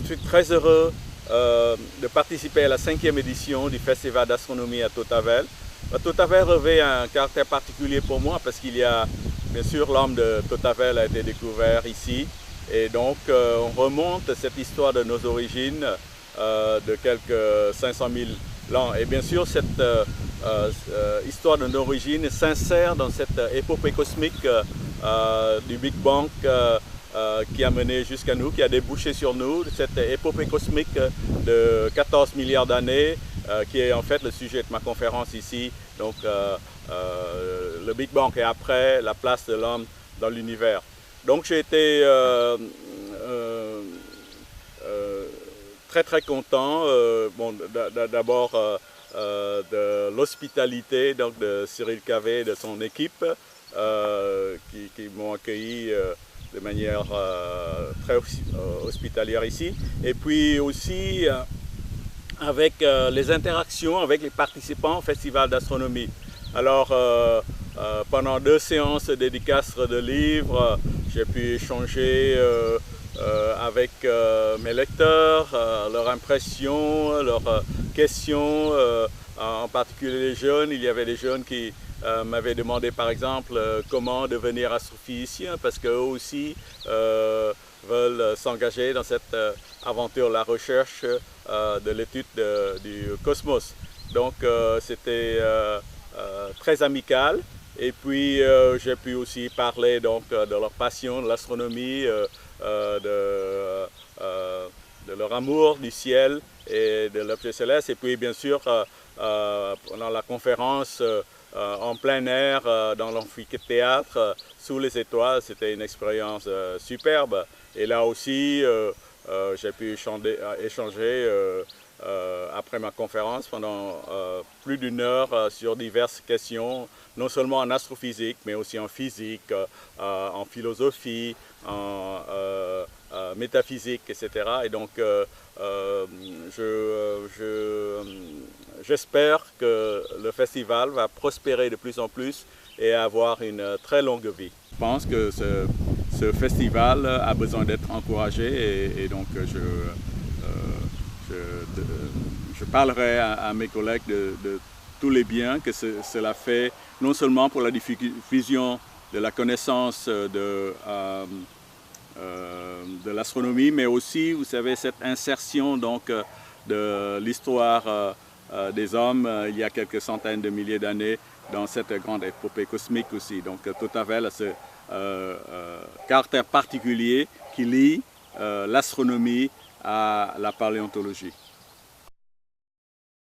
suis très heureux de participer à la 5e édition du Festival d'astronomie à Tautavel. Tautavel revêt un caractère particulier pour moi parce qu'il y a, bien sûr, l'homme de Tautavel a été découvert ici. Et donc, on remonte cette histoire de nos origines de quelques 500 000 ans. Et bien sûr, cette histoire de nos origines s'insère dans cette épopée cosmique du Big Bang qui a mené jusqu'à nous, qui a débouché sur nous, cette épopée cosmique de 14 milliards d'années, qui est en fait le sujet de ma conférence ici. Donc, le Big Bang et après, la place de l'homme dans l'univers. Donc, j'ai été très content, bon, d'abord de l'hospitalité de Cyril Cavé et de son équipe qui m'ont accueilli de manière très hospitalière ici. Et puis aussi avec les interactions avec les participants au Festival d'astronomie. Alors, pendant 2 séances de dédicaces de livres, j'ai pu échanger avec mes lecteurs, leurs impressions, leurs questions, en particulier les jeunes. Il y avait des jeunes qui m'avaient demandé par exemple comment devenir astrophysicien parce qu'eux aussi veulent s'engager dans cette aventure, la recherche de l'étude du cosmos. Donc c'était très amical. Et puis j'ai pu aussi parler donc, de leur passion, de l'astronomie, de leur amour du ciel et de l'objet céleste. Et puis bien sûr, pendant la conférence en plein air, dans l'amphithéâtre, sous les étoiles, c'était une expérience superbe. Et là aussi, j'ai pu échanger après ma conférence pendant plus d'1 heure sur diverses questions, non seulement en astrophysique, mais aussi en physique, en philosophie, en métaphysique, etc. Et donc, j'espère que le festival va prospérer de plus en plus et avoir une très longue vie. Je pense que ce festival a besoin d'être encouragé et donc je parlerai à mes collègues de tous les biens que cela fait, non seulement pour la diffusion de la connaissance de l'astronomie, mais aussi, vous savez, cette insertion donc, de l'histoire des hommes il y a quelques centaines de milliers d'années dans cette grande épopée cosmique aussi. Donc Tautavel a ce caractère particulier qui lie l'astronomie à la paléontologie.